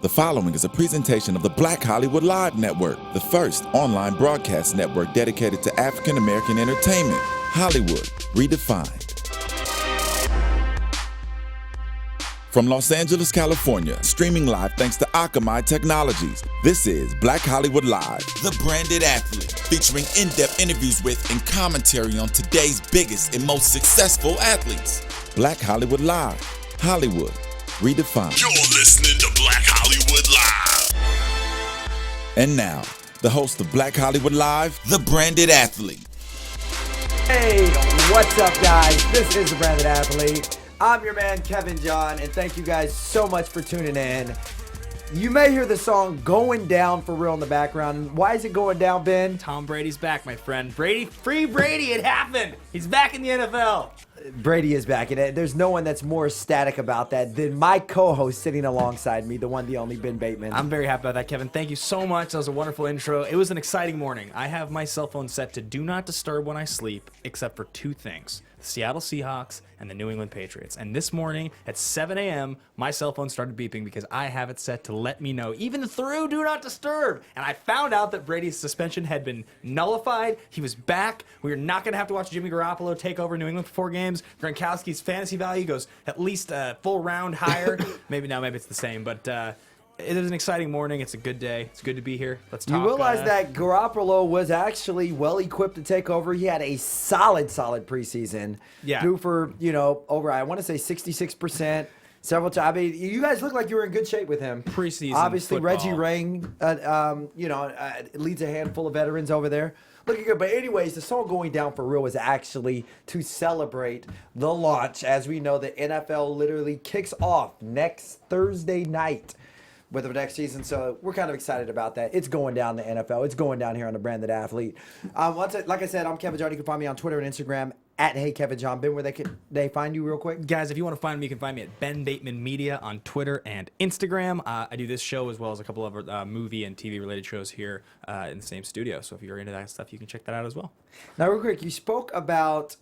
The following is a presentation of the Black Hollywood Live Network, the first online broadcast network dedicated to African American entertainment. Hollywood Redefined. From Los Angeles, California, streaming live thanks to Akamai Technologies, this is Black Hollywood Live, the branded athlete, featuring in-depth interviews with and commentary on today's biggest and most successful athletes. Black Hollywood Live, Hollywood Redefined. You're listening to Black Hollywood Live. And now, the host of Black Hollywood Live, the branded athlete. Hey, what's up, guys? This is the branded athlete. I'm your man, Kevin John, and thank you guys so much for tuning in. You may hear the song Going Down for real in the background. Why is it going down, Ben? Tom Brady's back, my friend. Free Brady, it happened. He's back in the NFL. Brady is back in it. There's no one that's more ecstatic about that than my co-host sitting alongside me, the one, the only, Ben Bateman. I'm very happy about that, Kevin. Thank you so much. That was a wonderful intro. It was an exciting morning. I have my cell phone set to do not disturb when I sleep, except for two things: the Seattle Seahawks and the New England Patriots. And this morning at 7 a.m., my cell phone started beeping because I have it set to let me know, even through Do Not Disturb. And I found out that Brady's suspension had been nullified. He was back. We are not going to have to watch Jimmy Garoppolo take over New England for 4 games. Gronkowski's fantasy value goes at least a full round higher. maybe it's the same, but it is an exciting morning. It's a good day. It's good to be here. Let's talk. You realize that Garoppolo was actually well equipped to take over. He had a solid preseason. Yeah. Threw for, over, I want to say 66%. Several times. I mean, you guys look like you were in good shape with him. Preseason Obviously, football. Reggie Ring, leads a handful of veterans over there. Looking good. But anyways, the song Going Down for real was actually to celebrate the launch. As we know, the NFL literally kicks off next Thursday night with the next season. So we're kind of excited about that. It's going down the NFL. It's going down here on the Branded Athlete. Like I said, I'm Kevin John. You can find me on Twitter and Instagram at Hey Kevin John. Ben, where they find you real quick? Guys, if you want to find me, you can find me at Ben Bateman Media on Twitter and Instagram. I do this show as well as a couple of movie and TV related shows here in the same studio. So if you're into that stuff, you can check that out as well. Now, real quick, you spoke about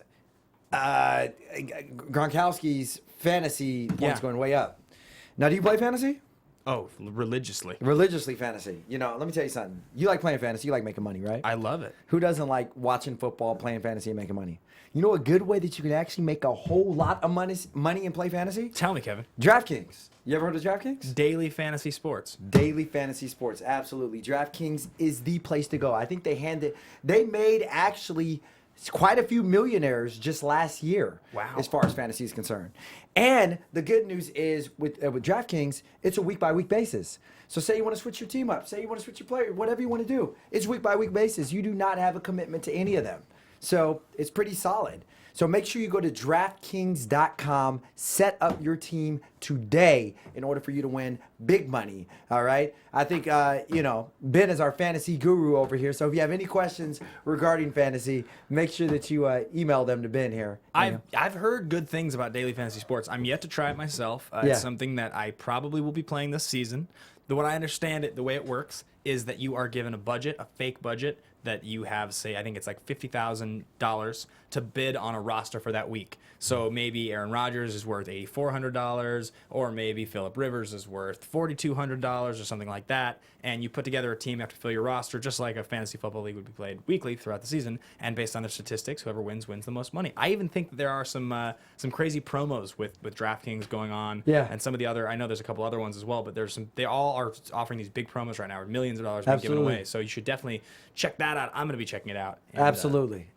Gronkowski's fantasy points going way up. Now, do you play fantasy? Oh, religiously. Religiously fantasy. Let me tell you something. You like playing fantasy. You like making money, right? I love it. Who doesn't like watching football, playing fantasy, and making money? You know a good way that you can actually make a whole lot of money and play fantasy? Tell me, Kevin. DraftKings. You ever heard of DraftKings? Daily fantasy sports. Daily fantasy sports. Absolutely. DraftKings is the place to go. I think they made actually quite a few millionaires just last year. Wow. As far as fantasy is concerned. And the good news is with DraftKings, it's a week-by-week basis. So say you want to switch your team up, say you want to switch your player, whatever you want to do, it's week-by-week basis. You do not have a commitment to any of them. So it's pretty solid. So make sure you go to DraftKings.com, set up your team today in order for you to win big money, all right? I think, Ben is our fantasy guru over here. So if you have any questions regarding fantasy, make sure that you email them to Ben here. I've heard good things about daily fantasy sports. I'm yet to try it myself. It's something that I probably will be playing this season. The way I understand it, the way it works, is that you are given a budget, a fake budget, that you have, say, I think it's like $50,000 to bid on a roster for that week. So maybe Aaron Rodgers is worth $8,400, or maybe Phillip Rivers is worth $4,200 or something like that. And you put together a team, you have to fill your roster just like a fantasy football league would be played weekly throughout the season. And based on their statistics, whoever wins the most money. I even think that there are some crazy promos with DraftKings going on. Yeah. And some of the other, I know there's a couple other ones as well, but they all are offering these big promos right now, with millions of dollars being given away. So you should definitely check that out. I'm going to be checking it out. And, Absolutely.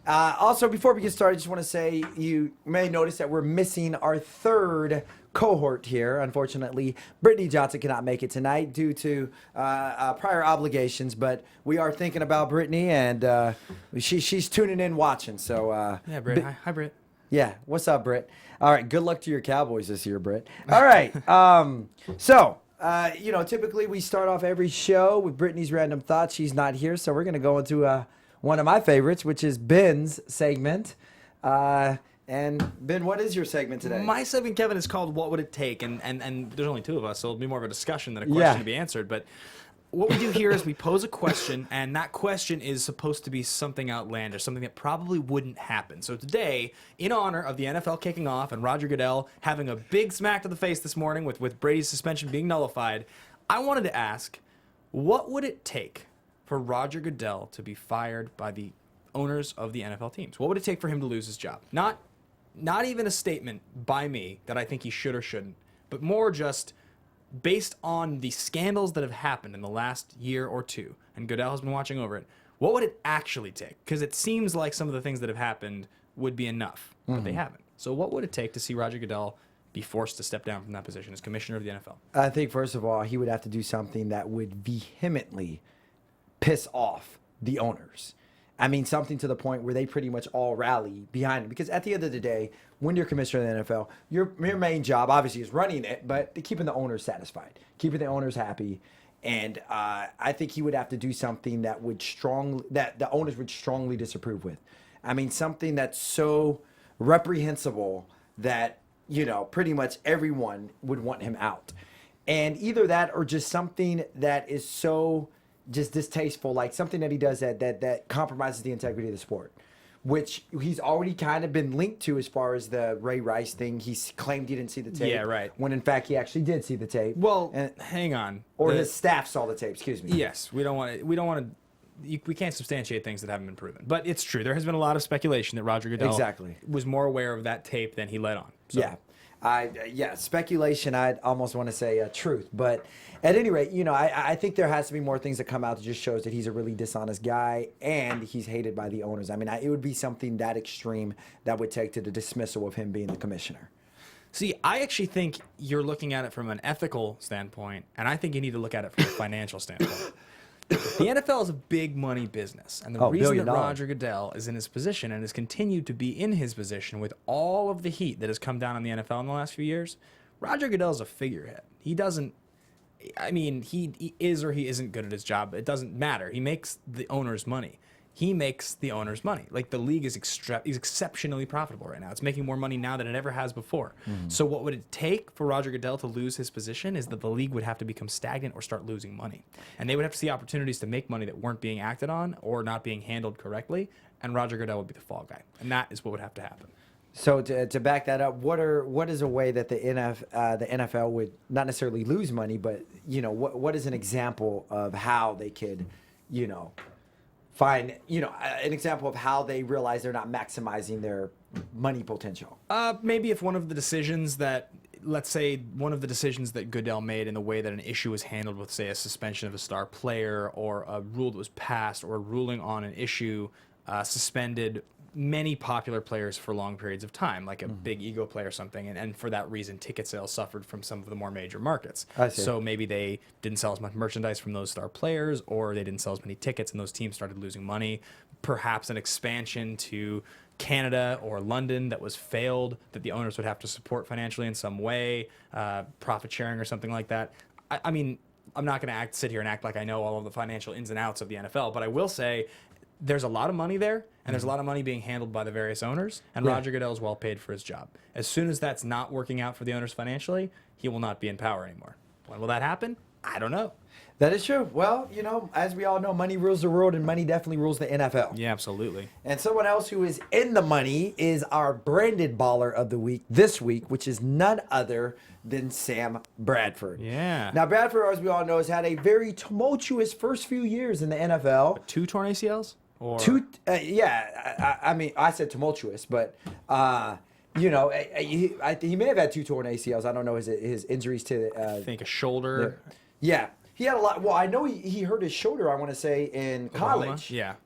Also, before we get started, I just want to say you may notice that we're missing our third cohort here. Unfortunately, Brittani Johnson cannot make it tonight due to prior obligations, but we are thinking about Brittani, and she's tuning in watching. So yeah, Britt. Hi, Britt. Yeah, what's up, Britt? All right, good luck to your Cowboys this year, Britt. All right, typically we start off every show with Brittany's random thoughts. She's not here, so we're going to go into one of my favorites, which is Ben's segment. And Ben, what is your segment today? My segment, Kevin, is called "What Would It Take?" and there's only two of us, so it'll be more of a discussion than a question to be answered. But what we do here is we pose a question, and that question is supposed to be something outlandish, something that probably wouldn't happen. So today, in honor of the NFL kicking off and Roger Goodell having a big smack to the face this morning with Brady's suspension being nullified, I wanted to ask, what would it take for Roger Goodell to be fired by the owners of the NFL teams? What would it take for him to lose his job? Not even a statement by me that I think he should or shouldn't, but more just based on the scandals that have happened in the last year or two, and Goodell has been watching over it, what would it actually take? Because it seems like some of the things that have happened would be enough, but they haven't. So what would it take to see Roger Goodell be forced to step down from that position as commissioner of the NFL? I think, first of all, he would have to do something that would vehemently piss off the owners. I mean, something to the point where they pretty much all rally behind him. Because at the end of the day, when you're commissioner of the NFL, your main job, obviously, is running it, but keeping the owners satisfied, keeping the owners happy. And I think he would have to do something that the owners would strongly disapprove with. I mean, something that's so reprehensible that, pretty much everyone would want him out. And either that or just something that is so just distasteful, like something that he does that compromises the integrity of the sport, which he's already kind of been linked to as far as the Ray Rice thing. He claimed he didn't see the tape. Yeah, right. When in fact he actually did see the tape. Well, hang on. Or his staff saw the tape. Excuse me. Yes, we don't want to. We can't substantiate things that haven't been proven. But it's true. There has been a lot of speculation that Roger Goodell was more aware of that tape than he let on. So. Yeah. Speculation, I'd almost want to say truth. But at any rate, I think there has to be more things that come out that just shows that he's a really dishonest guy and he's hated by the owners. I mean, it would be something that extreme that would take to the dismissal of him being the commissioner. See, I actually think you're looking at it from an ethical standpoint, and I think you need to look at it from a financial standpoint. The NFL is a big money business, and the reason that Roger Goodell is in his position and has continued to be in his position with all of the heat that has come down on the NFL in the last few years, Roger Goodell is a figurehead. He doesn't, I mean, he is or he isn't good at his job. It doesn't matter. He makes the owners money. He makes the owners money. Like, the league is exceptionally profitable right now. It's making more money now than it ever has before. So what would it take for Roger Goodell to lose his position is that the league would have to become stagnant or start losing money. And they would have to see opportunities to make money that weren't being acted on or not being handled correctly, and Roger Goodell would be the fall guy. And that is what would have to happen. So to back that up, what is a way that the NFL would not necessarily lose money, but what is an example of how they could, find an example of how they realize they're not maximizing their money potential? Maybe if one of the decisions that, let's say, one of the decisions that Goodell made in the way that an issue was handled with, say, a suspension of a star player or a rule that was passed or a ruling on an issue suspended many popular players for long periods of time, like a big ego play or something, and for that reason, ticket sales suffered from some of the more major markets. I see. So maybe they didn't sell as much merchandise from those star players, or they didn't sell as many tickets, and those teams started losing money. Perhaps an expansion to Canada or London that was failed, that the owners would have to support financially in some way, profit sharing or something like that. I mean, I'm not going to sit here and act like I know all of the financial ins and outs of the NFL, but I will say there's a lot of money there, and there's a lot of money being handled by the various owners, and Roger Goodell is well paid for his job. As soon as that's not working out for the owners financially, he will not be in power anymore. When will that happen? I don't know. That is true. Well, as we all know, money rules the world, and money definitely rules the NFL. Yeah, absolutely. And someone else who is in the money is our branded baller of the week this week, which is none other than Sam Bradford. Yeah. Now, Bradford, as we all know, has had a very tumultuous first few years in the NFL. 2 torn ACLs? Or... I mean, I said tumultuous, but he may have had 2 torn ACLs. I don't know his injuries to. I think a shoulder. Yeah, he had a lot. Well, I know he hurt his shoulder, I want to say, in college. Yeah.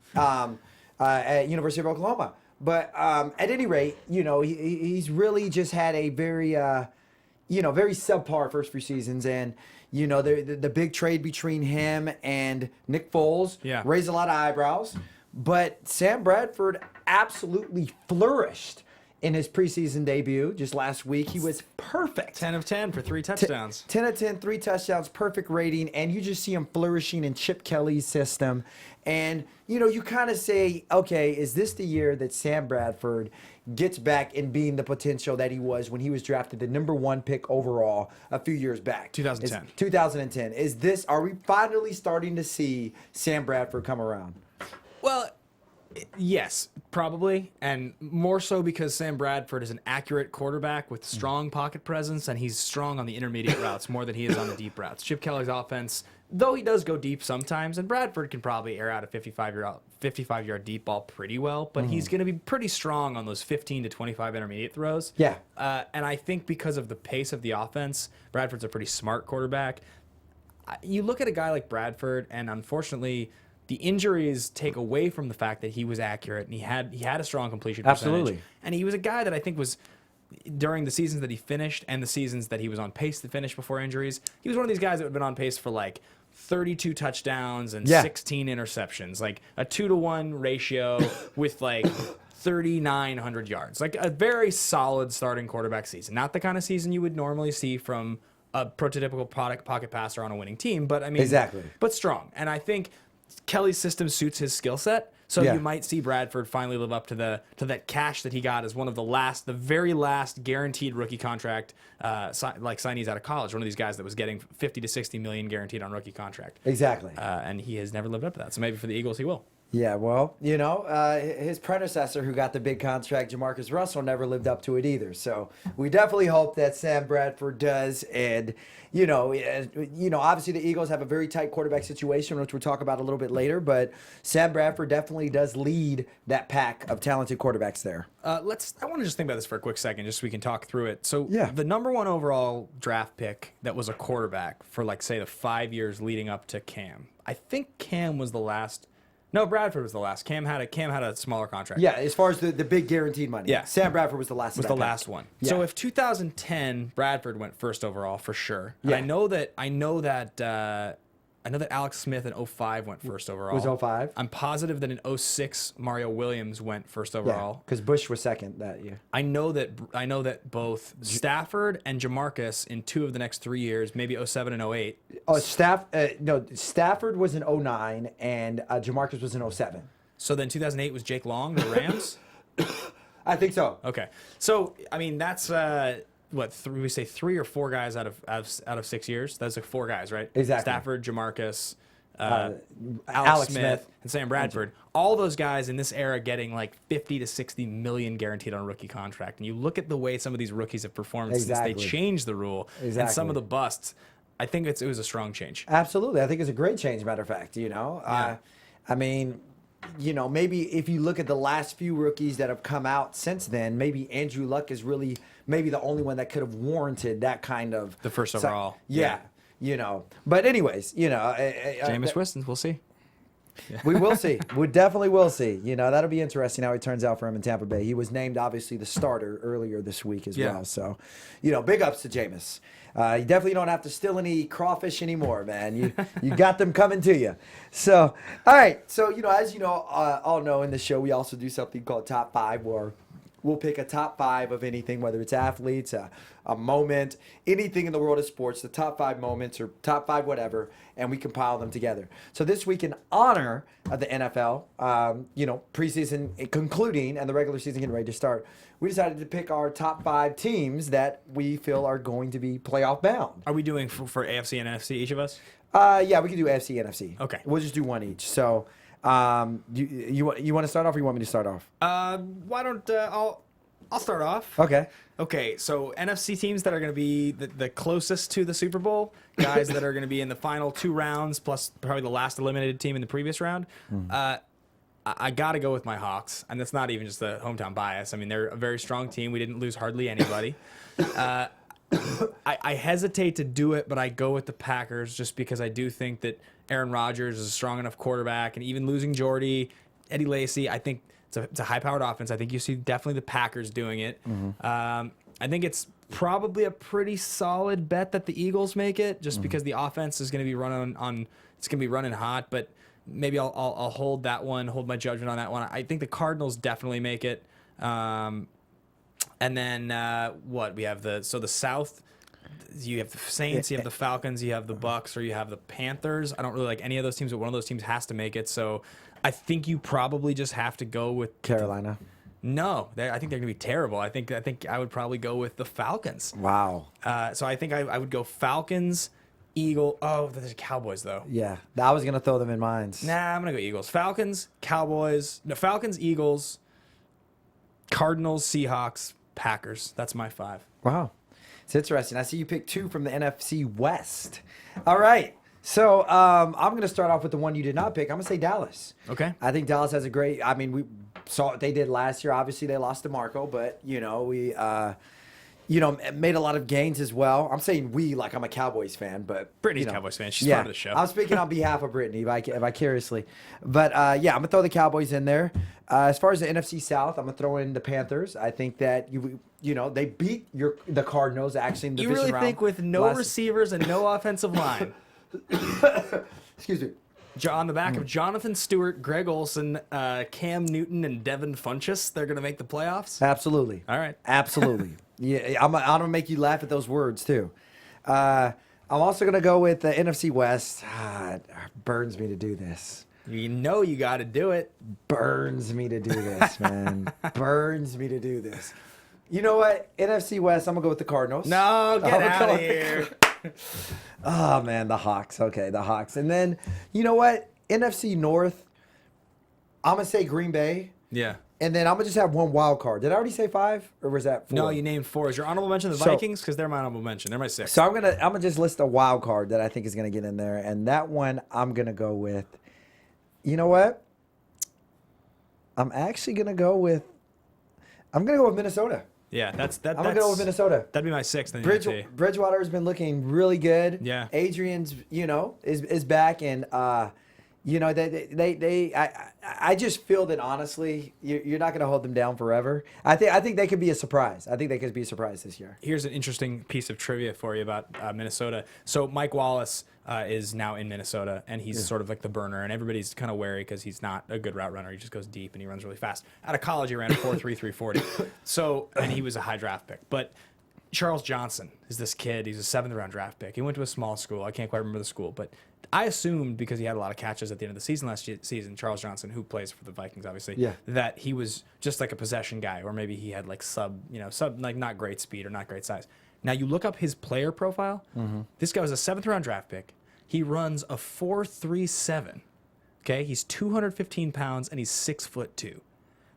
At University of Oklahoma. But at any rate, he's really just had a very very subpar first few seasons, and the big trade between him and Nick Foles raised a lot of eyebrows. But Sam Bradford absolutely flourished in his preseason debut just last week. He was perfect. 10 of 10 for 3 touchdowns. 10 of 10, 3 touchdowns, perfect rating, and you just see him flourishing in Chip Kelly's system. And, you kind of say, okay, is this the year that Sam Bradford gets back in being the potential that he was when he was drafted the number 1 pick overall a few years back? 2010. 2010. Are we finally starting to see Sam Bradford come around? Well, yes, probably, and more so because Sam Bradford is an accurate quarterback with strong pocket presence, and he's strong on the intermediate routes more than he is on the deep routes. Chip Kelly's offense, though he does go deep sometimes, and Bradford can probably air out a 55-yard deep ball pretty well, but he's going to be pretty strong on those 15 to 25 intermediate throws. Yeah. And I think because of the pace of the offense, Bradford's a pretty smart quarterback. You look at a guy like Bradford, and unfortunately, the injuries take away from the fact that he was accurate and he had a strong completion percentage. Absolutely. And he was a guy that I think was, during the seasons that he finished and the seasons that he was on pace to finish before injuries, he was one of these guys that would have been on pace for like 32 touchdowns and 16 interceptions, like a 2-to-1 ratio with like 3,900 yards, like a very solid starting quarterback season. Not the kind of season you would normally see from a prototypical pocket passer on a winning team, but I mean, exactly, but strong. And I think Kelly's system suits his skill set, so you might see Bradford finally live up to that cash that he got as one of the very last guaranteed rookie contract signees out of college. One of these guys that was getting 50 to 60 million guaranteed on rookie contract. Exactly. And he has never lived up to that. So maybe for the Eagles he will. Yeah, well, his predecessor who got the big contract, Jamarcus Russell, never lived up to it either. So we definitely hope that Sam Bradford does. And, obviously the Eagles have a very tight quarterback situation, which we'll talk about a little bit later. But Sam Bradford definitely does lead that pack of talented quarterbacks there. I want to just think about this for a quick second, just so we can talk through it. So the number 1 overall draft pick that was a quarterback for, like, say, the 5 years leading up to Cam. I think Cam was the last. No, Bradford was the last. Cam had a smaller contract. Yeah, as far as the big guaranteed money. Yeah. Sam Bradford was the last. Last one. Yeah. So if 2010 Bradford went first overall for sure. And I know that Alex Smith in 05 went first overall. Was 05? I'm positive that in 06 Mario Williams went first overall. Because Bush was second that year. I know that both Stafford and Jamarcus in 2 of the next 3 years, maybe 07 and 08. Stafford was in 09 and Jamarcus was in 07. So then 2008 was Jake Long, the Rams? I think so. Okay. So, I mean, that's we say 3 or 4 guys out of 6 years. That's like 4 guys, right? Exactly. Stafford, Jamarcus, Alex Smith, and Sam Bradford. All those guys in this era getting like 50 to 60 million guaranteed on a rookie contract. And you look at the way some of these rookies have performed since they changed the rule, and some of the busts. I think it was a strong change. Absolutely, I think it's a great change. Matter of fact, I mean. Maybe if you look at the last few rookies that have come out since then, maybe Andrew Luck is really maybe the only one that could have warranted that kind of the first overall. Yeah. But anyways, Jameis Winston, we'll see. Yeah. We will see. We definitely will see. That'll be interesting how he turns out for him in Tampa Bay. He was named, obviously, the starter earlier this week as well. So, big ups to Jameis. You definitely don't have to steal any crawfish anymore, man. You got them coming to you. So, all right. So, as all know in the show, we also do something called Top 5, where we'll pick a top 5 of anything, whether it's athletes, a moment, anything in the world of sports, the top 5 moments or top 5 whatever, and we compile them together. So this week, in honor of the NFL, preseason concluding and the regular season getting ready to start, we decided to pick our top 5 teams that we feel are going to be playoff bound. Are we doing for AFC and NFC, each of us? Yeah, we can do AFC and NFC. Okay. We'll just do one each. So you want to start off, or you want me to start off? Why don't I'll start off. Okay, so NFC teams that are going to be the closest to the Super Bowl, guys that are going to be in the final 2 rounds, plus probably the last eliminated team in the previous round. I got to go with my Hawks, and that's not even just the hometown bias. I mean, they're a very strong team. We didn't lose hardly anybody. I hesitate to do it, but I go with the Packers just because I do think that Aaron Rodgers is a strong enough quarterback, and even losing Jordy, Eddie Lacy, I think it's a high-powered offense. I think you see definitely the Packers doing it. I think it's probably a pretty solid bet that the Eagles make it, just because the offense is going to be running hot. But maybe I'll hold my judgment on that one. I think the Cardinals definitely make it. And then what we have the South. You have the Saints, you have the Falcons, you have the Bucks, or you have the Panthers. I don't really like any of those teams, but one of those teams has to make it. So I think you probably just have to go with Carolina. No, I think they're going to be terrible. I think I would probably go with the Falcons. Wow. So I think I would go Falcons, Eagle. Oh, there's Cowboys though. Yeah, I was gonna throw them in mines. Nah, I'm gonna go Eagles. Falcons, Cowboys. No, Falcons, Eagles, Cardinals, Seahawks, Packers. That's my 5. Wow, it's interesting. I see you picked 2 from the NFC West. All right. So I'm going to start off with the one you did not pick. I'm going to say Dallas. Okay. I think Dallas has a great. I mean, we saw what they did last year. Obviously, they lost to Marco, but we made a lot of gains as well. I'm saying we, like I'm a Cowboys fan, but Brittany's a Cowboys fan. She's part of the show. I'm speaking on behalf of Brittany vicariously. But I'm going to throw the Cowboys in there. As far as the NFC South, I'm going to throw in the Panthers. I think that they beat the Cardinals actually in the division round. You really think with no receivers and no offensive line? Excuse me. On the back of Jonathan Stewart, Greg Olsen, Cam Newton, and Devin Funchess, they're going to make the playoffs? Absolutely. All right. Absolutely. Yeah, I'm going to make you laugh at those words, too. I'm also going to go with the NFC West. It burns me to do this. You know you got to do it. Burns me to do this, man. Burns me to do this. You know what? NFC West, I'm going to go with the Cardinals. No, get out of here. Oh, man, the Hawks. Okay, the Hawks. And then, you know what? NFC North, I'm going to say Green Bay. Yeah. And then I'm going to just have one wild card. Did I already say 5? Or was that 4? No, you named 4. Is your honorable mention the Vikings? Because they're my honorable mention. They're my 6. So I'm gonna just list a wild card that I think is going to get in there. And that one I'm going to go with, you know what? I'm actually going to go with Minnesota. Yeah, I'm going to go with Minnesota. That'd be my 6th. Bridgewater has been looking really good. Yeah. Adrian's, is back, and I just feel that honestly, you're not going to hold them down forever. I think they could be a surprise. I think they could be a surprise this year. Here's an interesting piece of trivia for you about Minnesota. So Mike Wallace is now in Minnesota, and he's sort of like the burner, and everybody's kind of wary because he's not a good route runner. He just goes deep, and he runs really fast. Out of college, he ran a 4.3 340. So, and he was a high draft pick. But Charles Johnson is this kid. He's a 7th-round draft pick. He went to a small school. I can't quite remember the school, but I assumed because he had a lot of catches at the end of the season last season, Charles Johnson, who plays for the Vikings, obviously, that he was just like a possession guy, or maybe he had like not great speed or not great size. Now you look up his player profile. Mm-hmm. This guy was a 7th-round draft pick. He runs a 4.37. Okay, he's 215 pounds and he's 6'2".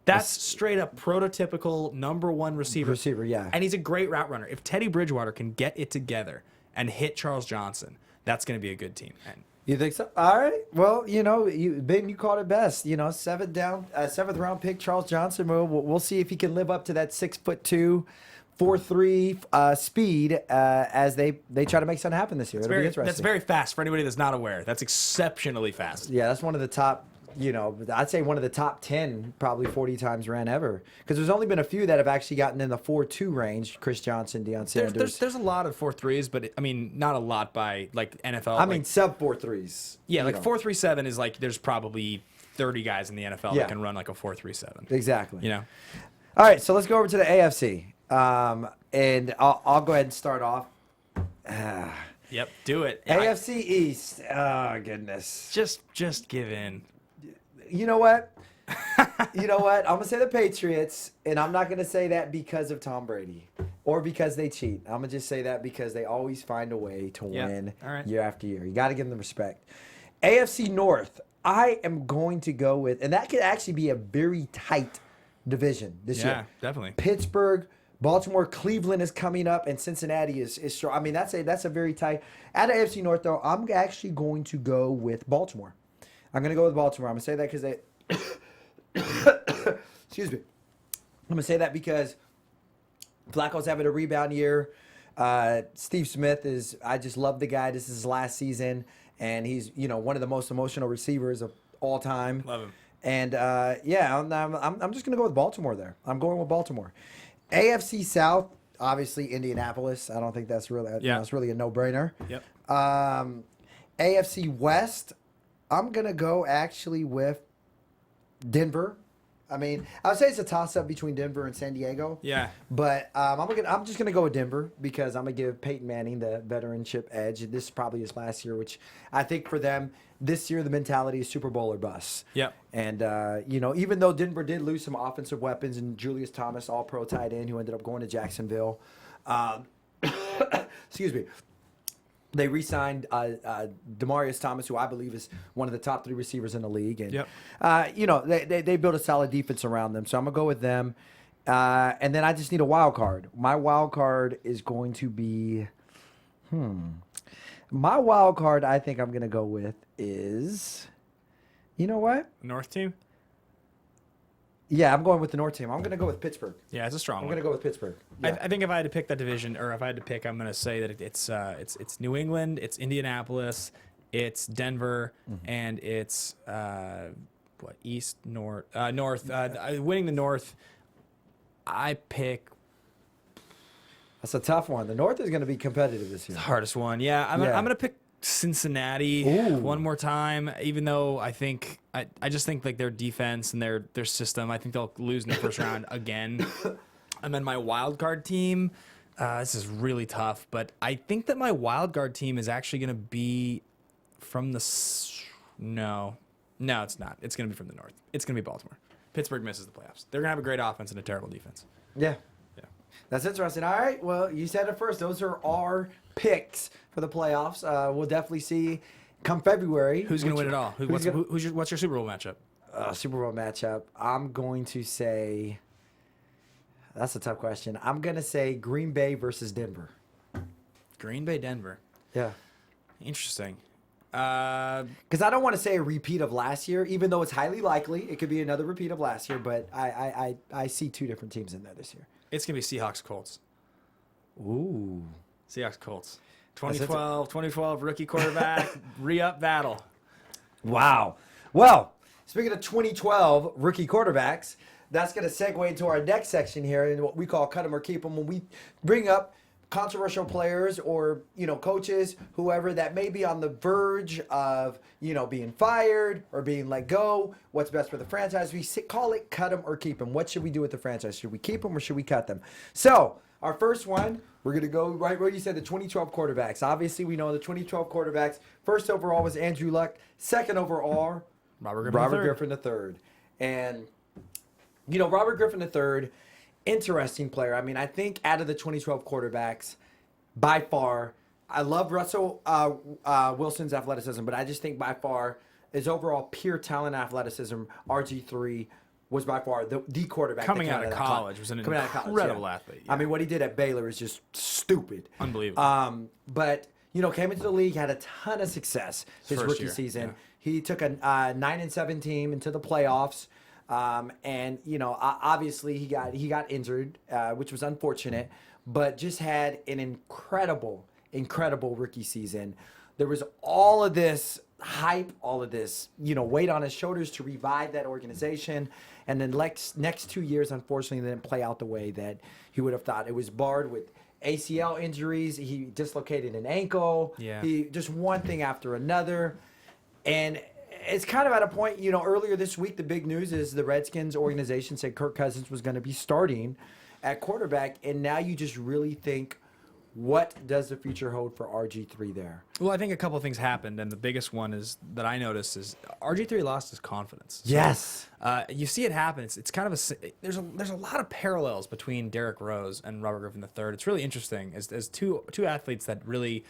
That's straight up prototypical number 1 receiver. Yeah. And he's a great route runner. If Teddy Bridgewater can get it together and hit Charles Johnson, that's going to be a good team. And you think so? All right. Well, Ben, you called it best. 7th round pick Charles Johnson. We'll see if he can live up to that 6'2", 4.3 speed as they try to make something happen this year. It'll be interesting. That's very fast for anybody that's not aware. That's exceptionally fast. Yeah, that's one of the top. I'd say one of the top 10 probably 40 times ran ever. Because there's only been a few that have actually gotten in the 4.2 range. Chris Johnson, Deion Sanders. There's a lot of 4.3s, but not a lot by like NFL. I mean sub 4.3s. Yeah, like 4.37 is like there's probably 30 guys in the NFL that can run like a 4.37. Exactly. All right, so let's go over to the AFC. And I'll go ahead and start off. Yep, do it. AFC East. Oh, goodness. Just give in. You know what? I'm going to say the Patriots, and I'm not going to say that because of Tom Brady or because they cheat. I'm going to just say that because they always find a way to win year after year. You got to give them respect. AFC North, I am going to go with, and that could actually be a very tight division this year. Yeah, definitely. Pittsburgh, Baltimore, Cleveland is coming up, and Cincinnati is strong. I mean, that's a very tight. Out of AFC North, though, I'm actually going to go with Baltimore. I'm going to go with Baltimore. I'm going to say that because they excuse me. I'm going to say that because Flacco's having a rebound year. Steve Smith I just love the guy. This is his last season, and he's, one of the most emotional receivers of all time. Love him. And, I'm just going to go with Baltimore there. I'm going with Baltimore. AFC South, obviously Indianapolis. I don't think that's really, it's really a no-brainer. Yep. AFC West, I'm going to go actually with Denver. I mean, I would say it's a toss-up between Denver and San Diego. Yeah. But I'm just gonna go with Denver because I'm gonna give Peyton Manning the veteranship edge. This is probably his last year, which I think for them this year the mentality is Super Bowl or bust. Yep. And even though Denver did lose some offensive weapons and Julius Thomas, All-Pro tight end, who ended up going to Jacksonville, excuse me. They re-signed Demaryius Thomas, who I believe is one of the top 3 receivers in the league, and they built a solid defense around them. So I'm gonna go with them, and then I just need a wild card. My wild card is going to be, my wild card. I think I'm gonna go with is, you know what? North team. Yeah, I'm going with the North team. I'm going to go with Pittsburgh. Yeah, it's a strong I'm one. going to go with Pittsburgh. Yeah. I think if I had to pick that division, or if I had to pick, I'm going to say that it's New England, it's Indianapolis, it's Denver, and it's East, North, North. Winning the North, I pick That's a tough one. The North is going to be competitive this year. the hardest one. Yeah, I'm going to pick Cincinnati one more time, even though I just think like their defense and their system, I think they'll lose in the first round again. And then my wild card team, this is really tough, but I think that my wild card team is actually going to be from the no, it's not. It's going to be from the North. It's going to be Baltimore. Pittsburgh misses the playoffs. They're going to have a great offense and a terrible defense. Yeah. Yeah. That's interesting. All right. Well, you said it first. Those are our picks for the playoffs. We'll definitely see come February. Who's going to win it all? What's your Super Bowl matchup? Super Bowl matchup. I'm going to say that's a tough question. I'm going to say Green Bay versus Denver. Green Bay, Denver. Yeah. Interesting. Because I don't want to say a repeat of last year, even though it's highly likely it could be another repeat of last year. But I see 2 different teams in there this year. It's going to be Seahawks, Colts. Ooh. Seahawks, Colts. 2012 rookie quarterback, re-up battle. Wow. Well, speaking of 2012 rookie quarterbacks, that's going to segue into our next section here in what we call cut 'em or keep 'em, when we bring up controversial players or, coaches, whoever that may be on the verge of, being fired or being let go. What's best for the franchise? We call it cut 'em or keep 'em. What should we do with the franchise? Should we keep them or should we cut them? So our first one, we're going to go right where you said, the 2012 quarterbacks. Obviously, we know the 2012 quarterbacks. First overall was Andrew Luck. Second overall, Robert Griffin III. And, Robert Griffin III, interesting player. I mean, I think out of the 2012 quarterbacks, by far, I love Russell Wilson's athleticism, but I just think by far his overall pure talent athleticism, RG3, was by far the quarterback. Coming out of college was an incredible athlete. Yeah. I mean, what he did at Baylor is just stupid. Unbelievable. But, came into the league, had a ton of success his rookie season. Yeah. He took a 9-7 team into the playoffs. And, obviously he got injured, which was unfortunate, but just had an incredible rookie season. There was all of this hype, all of this, weight on his shoulders to revive that organization. And then next 2 years, unfortunately, didn't play out the way that he would have thought. It was barred with ACL injuries. He dislocated an ankle. Yeah. He just one thing after another. And it's kind of at a point, earlier this week, the big news is the Redskins organization said Kirk Cousins was going to be starting at quarterback. And now you just really think, what does the future hold for RG3 there? Well, I think a couple of things happened, and the biggest one is that I noticed is RG3 lost his confidence. So, yes. You see it happen. It's kind of there's a lot of parallels between Derrick Rose and Robert Griffin III. It's really interesting as two athletes that really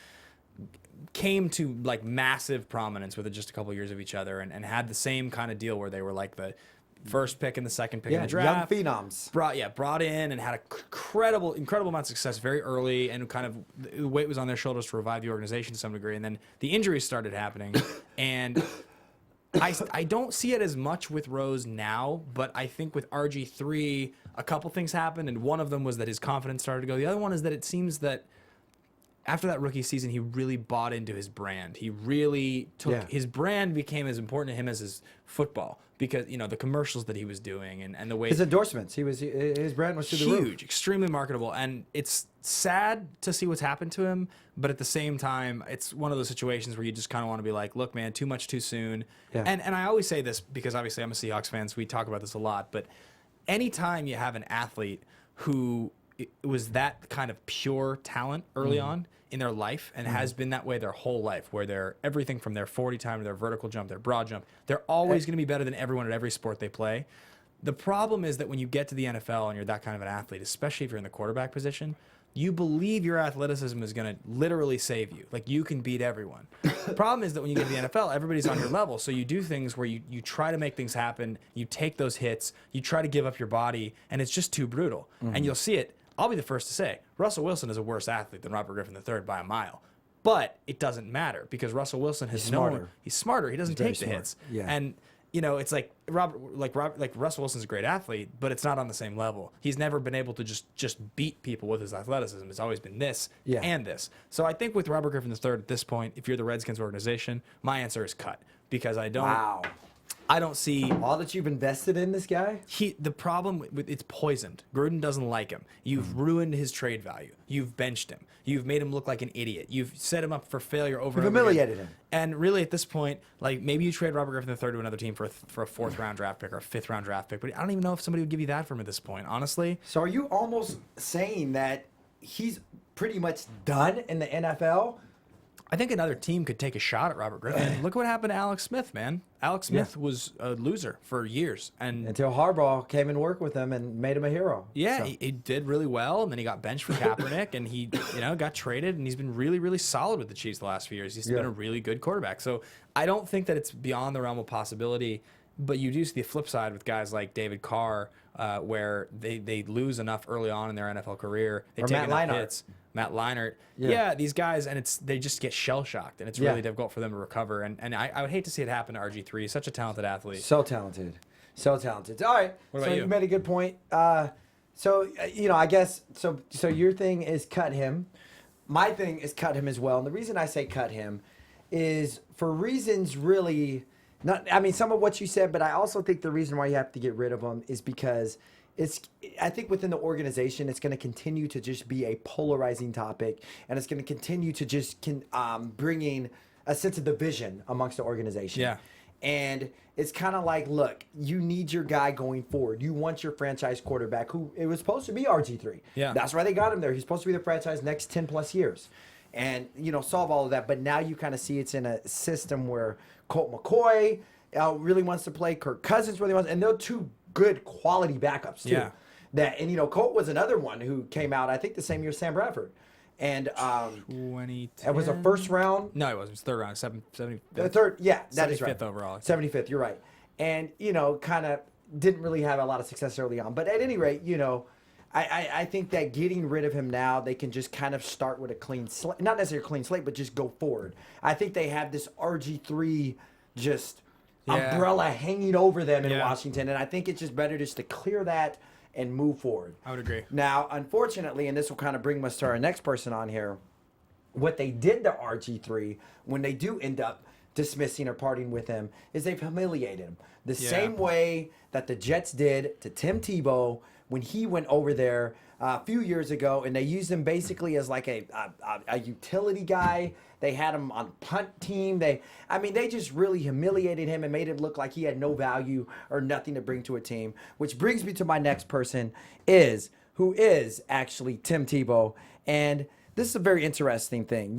came to like massive prominence within just a couple of years of each other, and had the same kind of deal where they were like the first pick and the second pick in the draft. Young phenoms. Brought in and had a incredible amount of success very early, and kind of the weight was on their shoulders to revive the organization to some degree. And then the injuries started happening, and I don't see it as much with Rose now, but I think with RG3, a couple things happened, and one of them was that his confidence started to go. The other one is that it seems that after that rookie season, he really bought into his brand. He really took his brand became as important to him as his football because the commercials that he was doing and the way his endorsements. His brand was through the roof. Huge, extremely marketable, and it's sad to see what's happened to him. But at the same time, it's one of those situations where you just kind of want to be like, look, man, too much too soon. Yeah. And I always say this because obviously I'm a Seahawks fan, so we talk about this a lot. But anytime you have an athlete who was that kind of pure talent early on in their life and has been that way their whole life, where they're everything from their 40 time to their vertical jump, their broad jump, they're always going to be better than everyone at every sport they play. The problem is that when you get to the NFL and you're that kind of an athlete, especially if you're in the quarterback position, you believe your athleticism is going to literally save you. Like, you can beat everyone. The problem is that when you get to the NFL, everybody's on your level. So you do things where you try to make things happen. You take those hits. You try to give up your body. And it's just too brutal. And you'll see it. I'll be the first to say, Russell Wilson is a worse athlete than Robert Griffin III by a mile. But it doesn't matter because Russell Wilson has he's smarter. He doesn't take the hits. Yeah. And it's like Russell Wilson's a great athlete, but it's not on the same level. He's never been able to just beat people with his athleticism. It's always been this and this. So I think with Robert Griffin III at this point, if you're the Redskins organization, my answer is cut because I don't see all that you've invested in this guy. The problem with it's poisoned. Gruden doesn't like him. You've ruined his trade value. You've benched him. You've made him look like an idiot. You've set him up for failure over and over humiliated again. him. And really, at this point, like maybe you trade Robert Griffin III to another team for a 4th round draft pick or a 5th round draft pick. But I don't even know if somebody would give you that from at this point, honestly. So are you almost saying that he's pretty much done in the NFL? I think another team could take a shot at Robert Griffin. Look what happened to Alex Smith, man. Alex Smith was a loser for years, and until Harbaugh came and worked with him and made him a hero. Yeah, so. he did really well, and then he got benched for Kaepernick, and he got traded, and he's been really, really solid with the Chiefs the last few years. He's been a really good quarterback. So I don't think that it's beyond the realm of possibility. But you do see the flip side with guys like David Carr, where they lose enough early on in their NFL career. They take enough hits. Matt Leinart. Yeah, these guys, and they just get shell-shocked, and it's really difficult for them to recover. And I would hate to see it happen to RG3. He's such a talented athlete. So talented. All right. What about you? You made a good point. I guess, so your thing is cut him. My thing is cut him as well. And the reason I say cut him is for reasons really... some of what you said, but I also think the reason why you have to get rid of him is because I think within the organization, it's going to continue to just be a polarizing topic, and it's going to continue to just bringing a sense of division amongst the organization. Yeah. And it's kind of like, look, you need your guy going forward. You want your franchise quarterback, who it was supposed to be RG3. Yeah. That's why they got him there. He's supposed to be the franchise next 10 plus years. And, solve all of that. But now you kind of see it's in a system where Colt McCoy really wants to play. Kirk Cousins really wants, and they're two good quality backups too. Yeah. Colt was another one who came out, I think, the same year Sam Bradford. And 2010. it was a first round. No, it wasn't. It was third round. 75th. The third, yeah, that is right. 75th overall. 75th, you're right. And kind of didn't really have a lot of success early on. But at any rate, I think that getting rid of him now, they can just kind of start with a clean slate. Not necessarily a clean slate, but just go forward. I think they have this RG3 umbrella hanging over them in Washington. And I think it's just better just to clear that and move forward. I would agree. Now, unfortunately, and this will kind of bring us to our next person on here, what they did to RG3 when they do end up dismissing or parting with him is they've humiliated him. The same way that the Jets did to Tim Tebow when he went over there a few years ago, and they used him basically as like a utility guy. They had him on punt team. They just really humiliated him and made it look like he had no value or nothing to bring to a team. Which brings me to my next person, who is actually Tim Tebow. And this is a very interesting thing.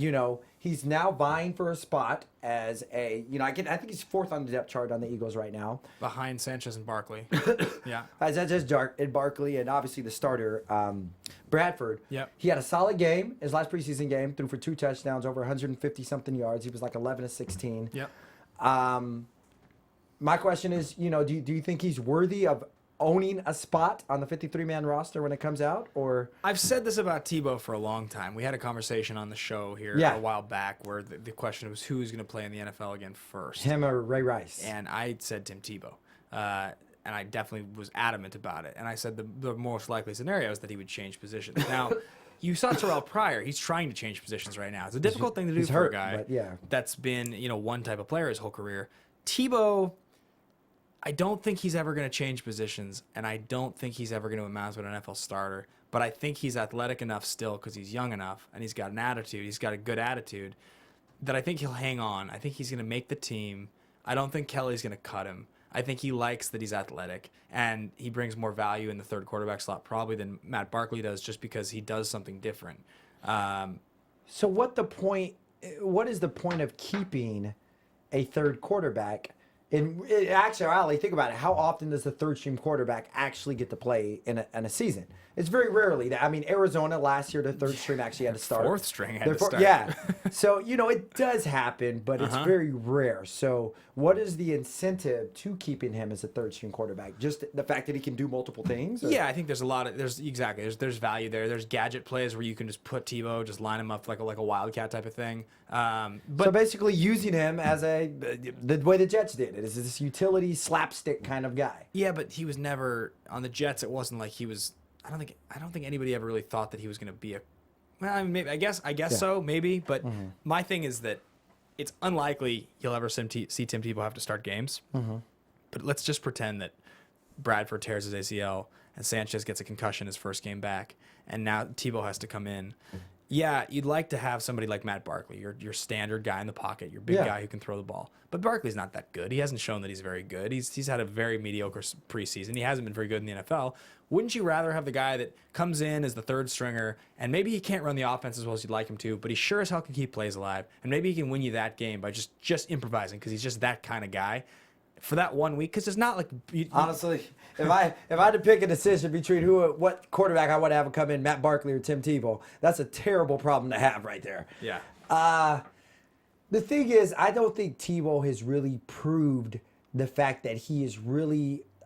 He's now vying for a spot as I think he's 4th on the depth chart on the Eagles right now. Behind Sanchez and Barkley. Yeah. Sanchez and Barkley, and obviously the starter, Bradford. Yep. He had a solid game, his last preseason game, threw for 2 touchdowns, over 150-something yards. He was like 11 of 16. Yep. My question is, do you think he's worthy of owning a spot on the 53-man roster when it comes out? Or I've said this about Tebow for a long time. We had a conversation on the show here a while back where the question was who's going to play in the NFL again first. Him or Ray Rice? And I said Tim Tebow. And I definitely was adamant about it. And I said the most likely scenario is that he would change positions. Now, you saw Terrell Pryor. He's trying to change positions right now. It's a difficult thing to do he's for hurt, a guy but yeah. that's been, one type of player his whole career. Tebow, I don't think he's ever going to change positions, and I don't think he's ever going to amount to an NFL starter. But I think he's athletic enough still because he's young enough, and he's got an attitude. He's got a good attitude that I think he'll hang on. I think he's going to make the team. I don't think Kelly's going to cut him. I think he likes that he's athletic, and he brings more value in the third quarterback slot probably than Matt Barkley does, just because he does something different. So what is the point of keeping a third quarterback? In actuality, think about it. How often does the third string quarterback actually get to play in a season? It's very rarely. I mean, Arizona last year, the third string actually had to start. Fourth string had to start. Yeah. So, it does happen, but it's very rare. So what is the incentive to keeping him as a third string quarterback? Just the fact that he can do multiple things? Or? Yeah, I think there's there's value there. There's gadget plays where you can just put Tebow, just line him up like a wildcat type of thing. But so basically using him as the way the Jets did it is this utility slapstick kind of guy. Yeah, but he was never on the Jets. It wasn't like he was. I don't think anybody ever really thought that he was going to be a. Well, I mean, maybe, I guess so, maybe. But my thing is that it's unlikely you'll ever see Tim Tebow have to start games. But let's just pretend that Bradford tears his ACL and Sanchez gets a concussion his first game back, and now Tebow has to come in. Yeah, you'd like to have somebody like Matt Barkley, your standard guy in the pocket, your big guy who can throw the ball. But Barkley's not that good. He hasn't shown that he's very good. He's had a very mediocre preseason. He hasn't been very good in the NFL. Wouldn't you rather have the guy that comes in as the third stringer, and maybe he can't run the offense as well as you'd like him to, but he sure as hell can keep plays alive, and maybe he can win you that game by just improvising because he's just that kind of guy for that 1 week? Because it's not like honestly, if I had to pick a decision between what quarterback I want to have come in, Matt Barkley or Tim Tebow, that's a terrible problem to have right there. Yeah. The thing is, I don't think Tebow has really proved the fact that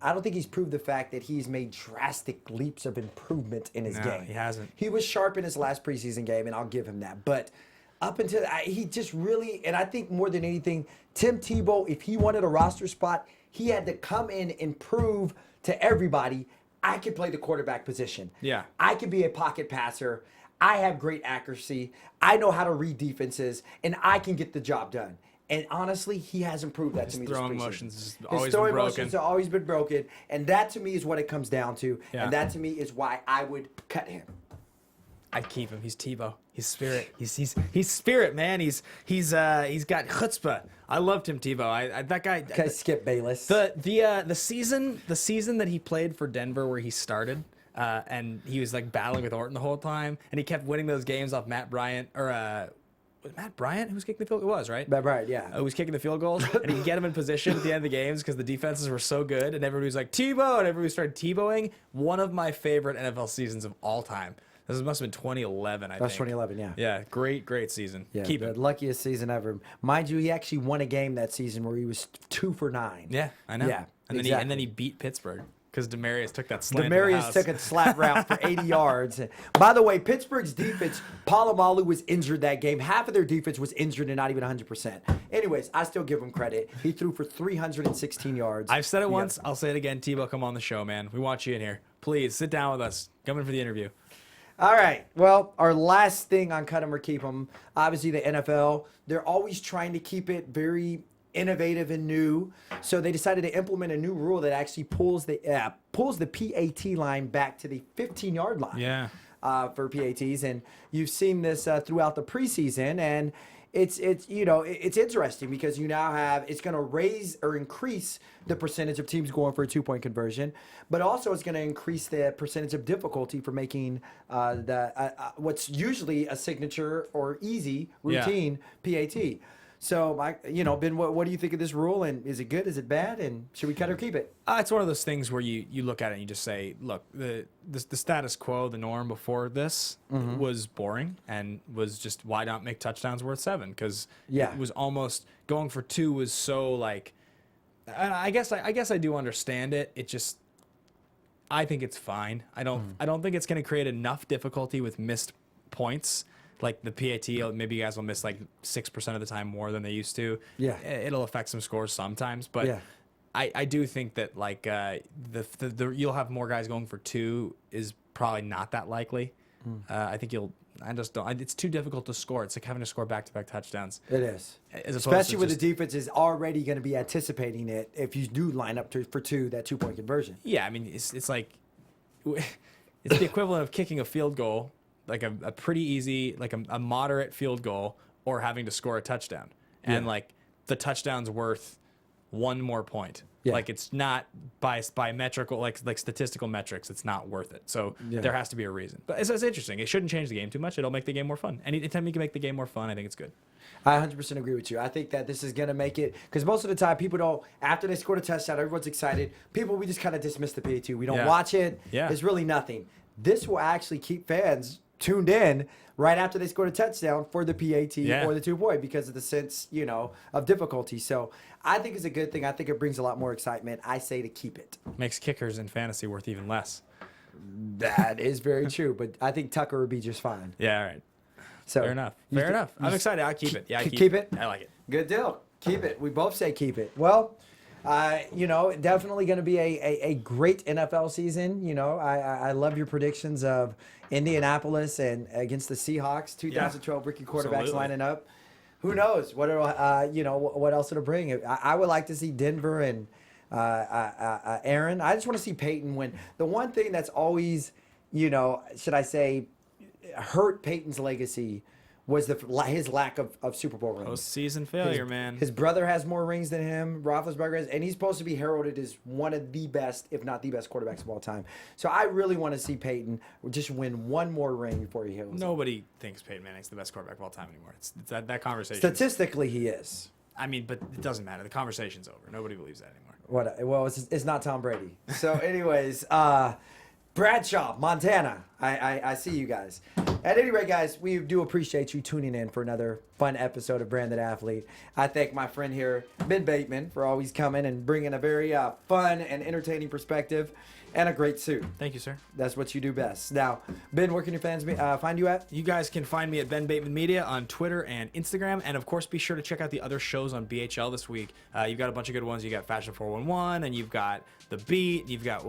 I don't think he's proved the fact that he's made drastic leaps of improvement in his game. He hasn't. He was sharp in his last preseason game, and I'll give him that. But up until he just really, and I think more than anything, Tim Tebow, if he wanted a roster spot, he had to come in and prove to everybody, I can play the quarterback position. Yeah. I can be a pocket passer. I have great accuracy. I know how to read defenses, and I can get the job done. And honestly, he hasn't proved that to me. His throwing this preseason. motions has His always throwing been broken. motions have always been broken, and that to me is what it comes down to. Yeah. And that to me is why I would cut him. I'd keep him. He's Tebow. He's spirit. He's spirit, man. He's got chutzpah. I loved Tim Tebow. That guy. Okay, Skip Bayless. The season that he played for Denver where he started, and he was like battling with Orton the whole time, and he kept winning those games off Matt Bryant was it Matt Bryant who was kicking the field goal? It was, right? Matt Bryant, yeah. Who was kicking the field goals, and he could get him in position at the end of the games because the defenses were so good, and everybody was like, Tebow, and everybody started Tebowing. One of my favorite NFL seasons of all time. This must have been 2011, I think. That's 2011, yeah. Yeah, great season. Yeah, Keep the it. luckiest season ever. Mind you, he actually won a game that season where he was 2 for 9. Yeah, I know. Yeah, and then he beat Pittsburgh because Demarius took that slant. Demarius took a slap route for 80 yards. By the way, Pittsburgh's defense, Polamalu was injured that game. Half of their defense was injured and not even 100%. Anyways, I still give him credit. He threw for 316 yards. I've said it once. I'll say it again. Tebow, come on the show, man. We want you in here. Please sit down with us. Come in for the interview. All right. Well, our last thing on cut 'em or keep 'em, obviously the NFL, they're always trying to keep it very innovative and new. So they decided to implement a new rule that actually pulls the PAT line back to the 15-yard line. Yeah. For PATs, and you've seen this throughout the preseason, and it's interesting because you now have, it's going to raise or increase the percentage of teams going for a 2-point conversion, but also it's going to increase the percentage of difficulty for making what's usually a signature or easy routine PAT. So, Ben, what do you think of this rule? And is it good? Is it bad? And should we cut or keep it? It's one of those things where you look at it and you just say, look, the status quo, the norm before this was boring and was just, why not make touchdowns worth 7? Because it was almost going for 2 was so like, and I guess I do understand it. It just, I think it's fine. I don't think it's going to create enough difficulty with missed points. Like the PAT, maybe you guys will miss like 6% of the time more than they used to. Yeah, it'll affect some scores sometimes, but I do think that like the you'll have more guys going for 2 is probably not that likely. I think I just don't. It's too difficult to score. It's like having to score back-to-back touchdowns. It is. As opposed Especially to when just- the defense is already going to be anticipating it if you do line up for that 2-point conversion. Yeah, I mean, it's like it's the equivalent of kicking a field goal, like a pretty easy, like a moderate field goal, or having to score a touchdown. And Yeah. like the touchdown's worth one more point. Yeah. Like it's not by metrical, like statistical metrics, it's not worth it. So Yeah. there has to be a reason. But it's interesting. It shouldn't change the game too much. It'll make the game more fun. Anytime you can make the game more fun, I think it's good. I 100% agree with you. I think that this is going to make it, because most of the time people don't, after they scored a touchdown, everyone's excited. We just kind of dismiss the PAT. We don't Yeah. watch it. Yeah. It's really nothing. This will actually keep fans tuned in right after they scored a touchdown for the PAT Yeah. or the 2-point because of the sense, of difficulty. So I think it's a good thing. I think it brings a lot more excitement. I say to keep it. Makes kickers in fantasy worth even less. That is very true, but I think Tucker would be just fine. Yeah, all right. So Fair enough. you Fair th- enough. I'm excited. I'll keep it. Yeah, I keep it? I like it. Good deal. Keep it. We both say keep it. Well, definitely going to be a great NFL season. I love your predictions of Indianapolis and against the Seahawks, 2012 rookie quarterbacks Absolutely. lining up. Who knows what it'll, what else it'll bring? I would like to see Denver and Aaron. I just want to see Peyton win. The one thing that's always, should I say, hurt Peyton's legacy was his lack of Super Bowl rings. Postseason failure, man. His brother has more rings than him. Roethlisberger has, and he's supposed to be heralded as one of the best, if not the best, quarterbacks of all time. So I really want to see Peyton just win one more ring before he heals. Nobody thinks Peyton Manning's the best quarterback of all time anymore. It's that conversation. Statistically, he is. I mean, but it doesn't matter. The conversation's over. Nobody believes that anymore. Well, it's not Tom Brady. So, anyways, Bradshaw, Montana. I see you guys. At any rate, guys, we do appreciate you tuning in for another fun episode of Branded Athlete. I thank my friend here, Ben Bateman, for always coming and bringing a very fun and entertaining perspective and a great suit. Thank you, sir. That's what you do best. Now, Ben, where can your fans find you at? You guys can find me at Ben Bateman Media on Twitter and Instagram. And, of course, be sure to check out the other shows on BHL this week. You've got a bunch of good ones. You got Fashion 411, and you've got The Beat. You've got,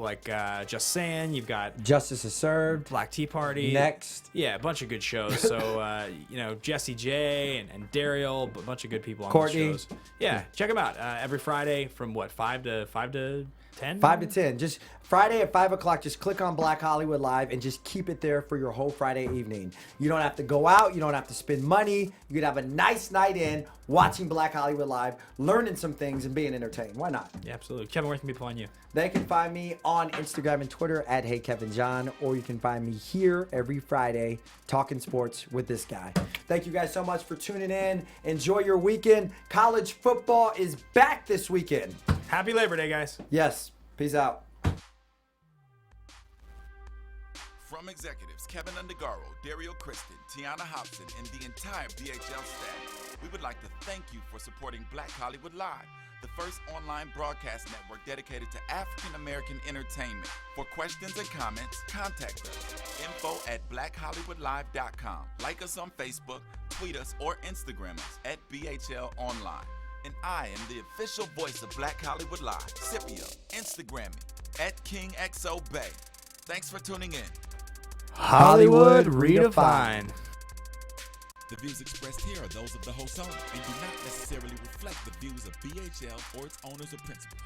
Just Saying. You've got Justice is Served. Black Tea Party. Next. Yeah, a bunch of good shows. So, Jesse J and Daryl, a bunch of good people on Courtney. those shows. Yeah, check them out every Friday from 5 to 10? 5 to 10. Just Friday at 5 o'clock, just click on Black Hollywood Live and just keep it there for your whole Friday evening. You don't have to go out. You don't have to spend money. You can have a nice night in watching Black Hollywood Live, learning some things and being entertained. Why not? Yeah, absolutely. Kevin, where can people find you? They can find me on Instagram and Twitter at HeyKevinJohn, or you can find me here every Friday talking sports with this guy. Thank you guys so much for tuning in. Enjoy your weekend. College football is back this weekend. Happy Labor Day, guys. Yes. Peace out. From executives Kevin Undergaro, Dario Kristen, Tiana Hobson, and the entire BHL staff, we would like to thank you for supporting Black Hollywood Live, the first online broadcast network dedicated to African American entertainment. For questions and comments, contact us. info@blackhollywoodlive.com. Like us on Facebook, tweet us, or Instagram us at BHL Online. And I am the official voice of Black Hollywood Live, Scipio. Instagram me at KingXOBay. Thanks for tuning in. Hollywood redefined. The views expressed here are those of the host only and do not necessarily reflect the views of BHL or its owners or principals.